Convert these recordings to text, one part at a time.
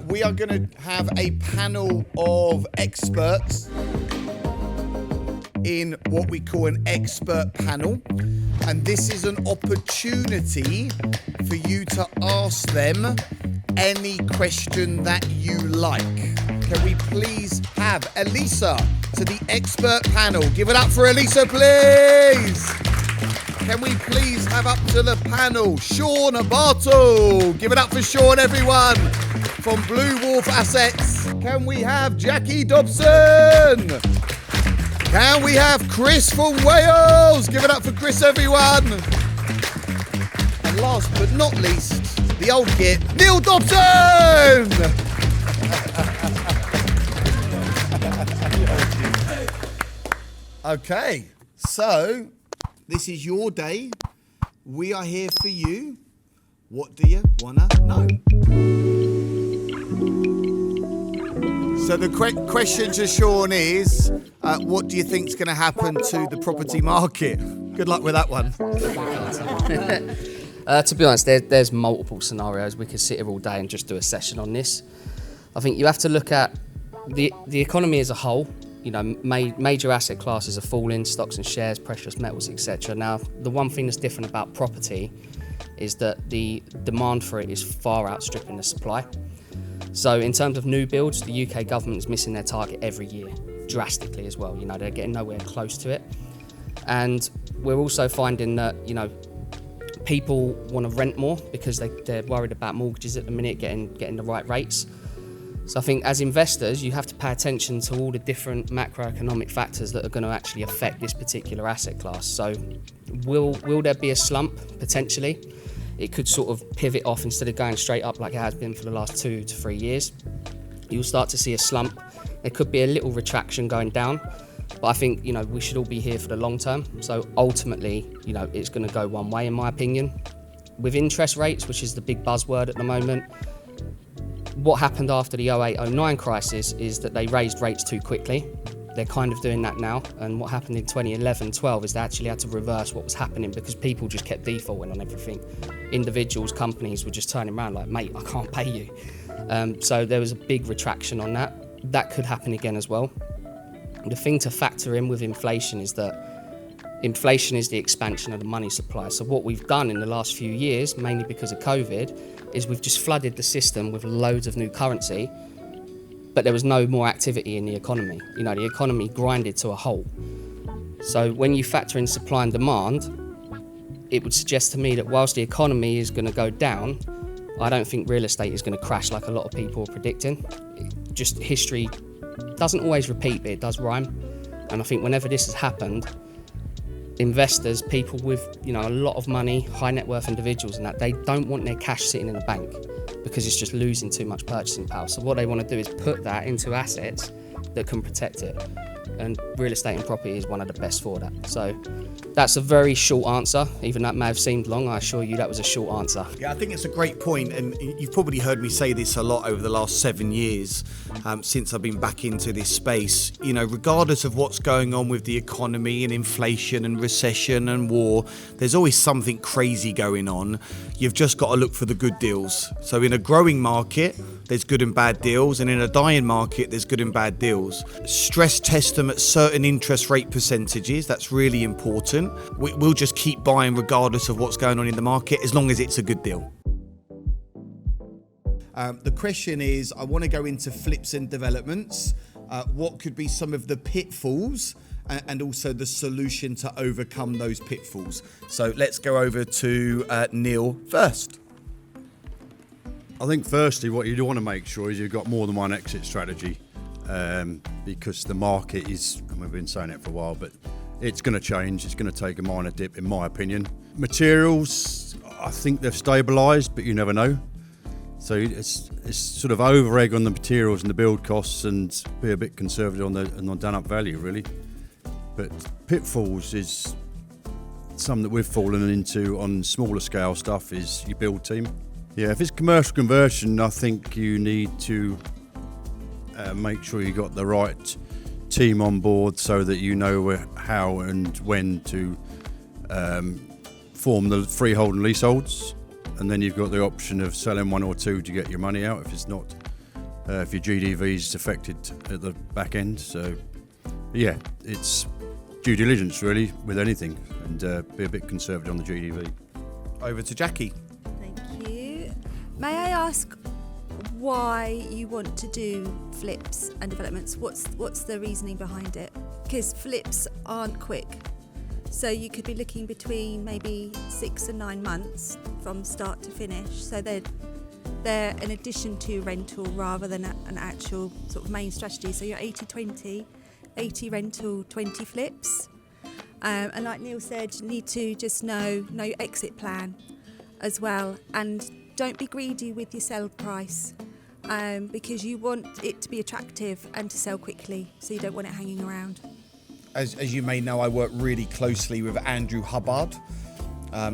We are going to have a panel of experts in what we call an expert panel. And this is an opportunity for you to ask them any question that you like. Can we please have Elisa to the expert panel? Give it up for Elisa, please. Can we please have up to the panel Sean Bartle? Give it up for Sean, everyone, from Blue Wolf Assets. Can we have Jackie Dobson? Can we have Chris from Wales? Give it up for Chris, everyone. And last but not least, the old git, Neil Dobson! Okay, so this is your day. We are here for you. What do you wanna know? So the question to Sean is, what do you think is going to happen to the property market? Good luck with that one. To be honest, there's multiple scenarios. We could sit here all day and just do a session on this. I think you have to look at the economy as a whole. You know, major asset classes are falling, stocks and shares, precious metals, etc. Now, the one thing that's different about property is that the demand for it is far outstripping the supply. So in terms of new builds, the UK government is missing their target every year, drastically as well. You know, they're getting nowhere close to it. And we're also finding that, you know, people want to rent more because they're worried about mortgages at the minute, getting the right rates. So I think as investors, you have to pay attention to all the different macroeconomic factors that are going to actually affect this particular asset class. So will there be a slump? Potentially. It could sort of pivot off instead of going straight up like it has been for the last 2 to 3 years. You'll start to see a slump. There could be a little retraction going down, but I think, you know, we should all be here for the long term. So ultimately, you know, it's going to go one way, in my opinion. With interest rates, which is the big buzzword at the moment, what happened after the 08-09 crisis is that they raised rates too quickly. They're kind of doing that now, and what happened in 2011-12 is they actually had to reverse what was happening because people just kept defaulting on everything. Individuals, companies were just turning around like, mate, I can't pay you. So there was a big retraction on that. That could happen again as well. The thing to factor in with inflation is that inflation is the expansion of the money supply. So what we've done in the last few years, mainly because of COVID, is we've just flooded the system with loads of new currency, but there was no more activity in the economy. You know, the economy grinded to a halt. So when you factor in supply and demand, it would suggest to me that whilst the economy is going to go down, I don't think real estate is going to crash like a lot of people are predicting. Just history doesn't always repeat, but it does rhyme. And I think whenever this has happened, investors, people with, you know, a lot of money, high net worth individuals and that, they don't want their cash sitting in a bank because it's just losing too much purchasing power. So what they want to do is put that into assets that can protect it. And real estate and property is one of the best for that. So that's a very short answer. Even that may have seemed long, I assure you that was a short answer. Yeah, I think it's a great point, and you've probably heard me say this a lot over the last 7 years since I've been back into this space. You know, regardless of what's going on with the economy and inflation and recession and war, there's always something crazy going on. You've just got to look for the good deals. So in a growing market, there's good and bad deals, and in a dying market, there's good and bad deals. Stress test them at certain interest rate percentages. That's really important. We'll just keep buying regardless of what's going on in the market, as long as it's a good deal. The question is, I want to go into flips and developments. What could be some of the pitfalls and also the solution to overcome those pitfalls? So let's go over to Neil first. I think firstly what you do want to make sure is you've got more than one exit strategy, because the market is, and we've been saying it for a while, but it's going to change. It's going to take a minor dip in my opinion. Materials, I think they've stabilised, but you never know. So it's sort of over egg on the materials and the build costs and be a bit conservative on the done up value really. But pitfalls is something that we've fallen into on smaller scale stuff is your build team. Yeah, if it's commercial conversion, I think you need to make sure you got the right team on board so that you know how and when to form the freehold and leaseholds, and then you've got the option of selling one or two to get your money out if it's not if your GDV is affected at the back end. So, yeah, it's due diligence really with anything, and be a bit conservative on the GDV. Over to Jackie. Thank you. May I ask why you want to do flips and developments? What's the reasoning behind it? Because flips aren't quick. So you could be looking between maybe 6 and 9 months from start to finish. So they're an addition to rental rather than an actual sort of main strategy. So you're 80-20, 80 rental, 20 flips. And like Neil said, you need to just know your exit plan as well. And don't be greedy with your sell price, because you want it to be attractive and to sell quickly. So you don't want it hanging around. As you may know, I work really closely with Andrew Hubbard,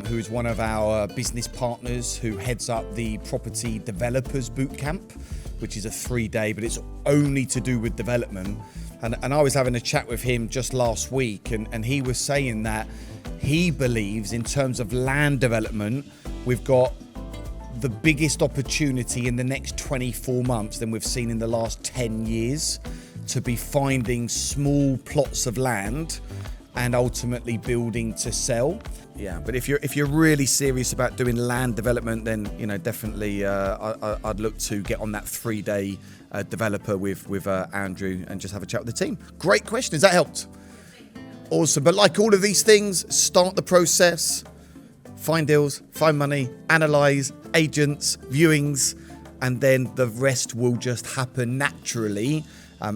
who is one of our business partners who heads up the Property Developers Bootcamp, which is a 3-day, but it's only to do with development. And I was having a chat with him just last week, and he was saying that he believes in terms of land development, we've got the biggest opportunity in the next 24 months than we've seen in the last 10 years to be finding small plots of land and ultimately building to sell. Yeah, but if you're really serious about doing land development, then definitely I'd look to get on that 3-day developer with Andrew and just have a chat with the team. Great question. Has that helped? Awesome. But like all of these things, start the process, find deals, find money, analyze, agents, viewings, and then the rest will just happen naturally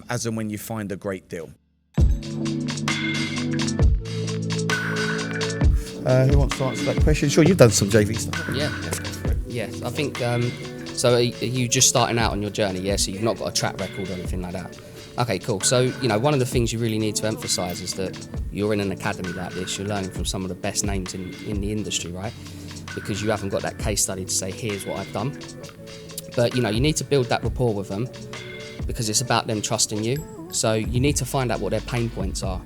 as and when you find a great deal. Who wants to answer that question? Sure, you've done some JV stuff. Yeah, I think, so are you just starting out on your journey? Yeah, so you've not got a track record or anything like that. Okay, cool. So, one of the things you really need to emphasise is that you're in an academy like this, you're learning from some of the best names in the industry, right? Because you haven't got that case study to say, here's what I've done. But, you need to build that rapport with them because it's about them trusting you. So you need to find out what their pain points are.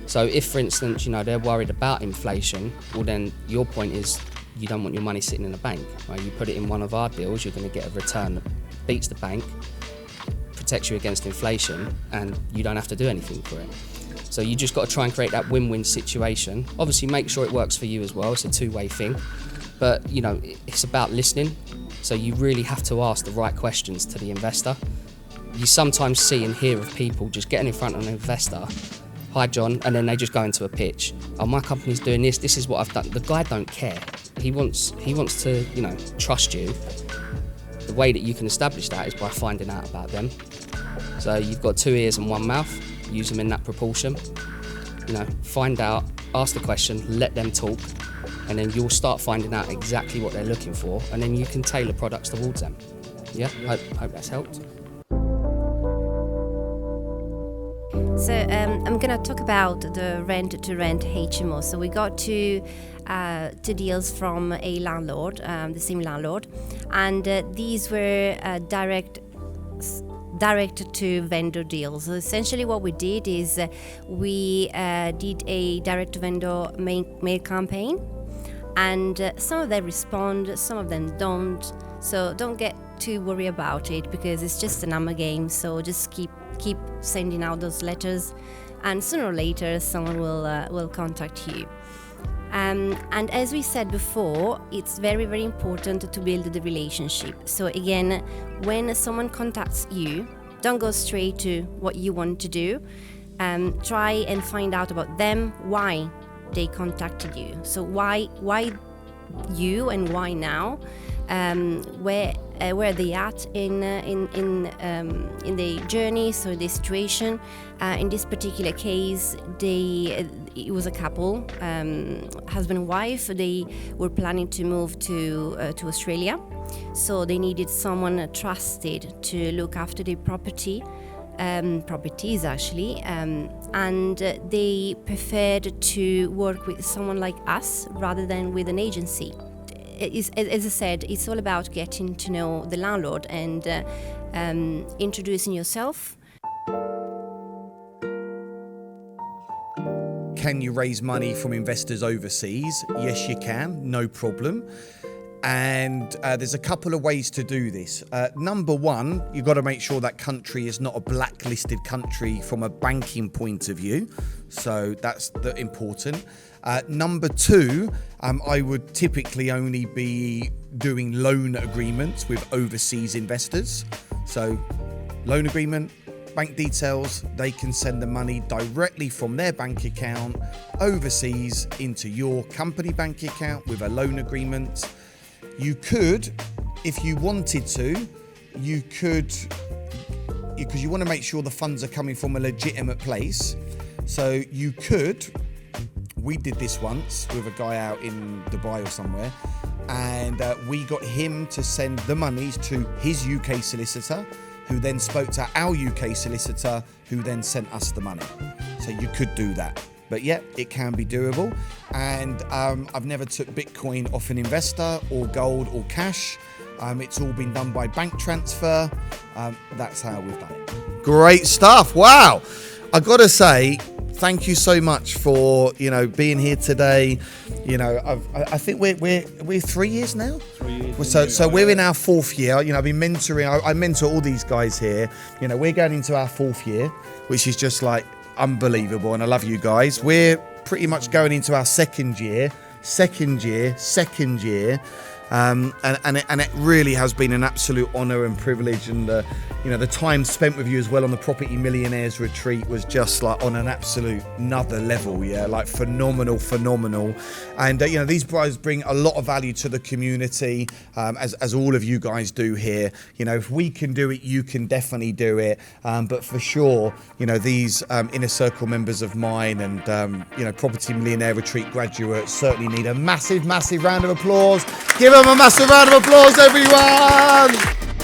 So if, for instance, they're worried about inflation, well then your point is you don't want your money sitting in a bank, right? You put it in one of our deals, you're going to get a return that beats the bank, protects you against inflation, and you don't have to do anything for it. So you just got to try and create that win-win situation. Obviously make sure it works for you as well, it's a two-way thing. But, it's about listening. So you really have to ask the right questions to the investor. You sometimes see and hear of people just getting in front of an investor, hi John, and then they just go into a pitch. Oh, my company's doing this, this is what I've done. The guy don't care. He wants to, trust you. The way that you can establish that is by finding out about them. So you've got 2 ears and 1 mouth, use them in that proportion. Find out, ask the question, let them talk, and then you'll start finding out exactly what they're looking for, and then you can tailor products towards them. Yeah, hope that's helped. So I'm going to talk about the rent-to-rent HMO. So we got two deals from a landlord, the same landlord, and these were direct to vendor deals. So essentially what we did is we did a direct to vendor mail campaign, and some of them respond, some of them don't. So don't get too worried about it because it's just a number game. So just keep sending out those letters, and sooner or later someone will contact you. And as we said before, it's very, very important to build the relationship. So again, when someone contacts you, don't go straight to what you want to do. Try and find out about them, why they contacted you. So why you and why now? Where they at in the journey, so the situation. In this particular case, it was a couple, husband and wife. They were planning to move to Australia, so they needed someone trusted to look after the properties actually, and they preferred to work with someone like us rather than with an agency. As I said, it's all about getting to know the landlord and introducing yourself. Can you raise money from investors overseas? Yes, you can, no problem. And there's a couple of ways to do this. Number one, you've got to make sure that country is not a blacklisted country from a banking point of view. So that's important. Number two, I would typically only be doing loan agreements with overseas investors. So loan agreement, bank details, they can send the money directly from their bank account overseas into your company bank account with a loan agreement. You could, if you wanted to, you could, because you want to make sure the funds are coming from a legitimate place. So you could, we did this once with a guy out in Dubai or somewhere, and we got him to send the monies to his UK solicitor, who then spoke to our UK solicitor, who then sent us the money. So you could do that. But yeah, it can be doable. And I've never took Bitcoin off an investor or gold or cash. It's all been done by bank transfer. That's how we've done it. Great stuff. Wow. I got to say, thank you so much for, being here today. I think we're 3 years now. 3 years. So we're in our fourth year. I've been mentoring. I mentor all these guys here. We're going into our fourth year, which is just like unbelievable. And I love you guys. We're pretty much going into our second year. And it really has been an absolute honour and privilege, and the time spent with you as well on the Property Millionaires retreat was just like on an absolute another level, like phenomenal. And these guys bring a lot of value to the community, as all of you guys do here. If we can do it, you can definitely do it. But for sure, these inner circle members of mine and Property Millionaire retreat graduates certainly need a massive round of applause. Give them a massive round of applause, everyone!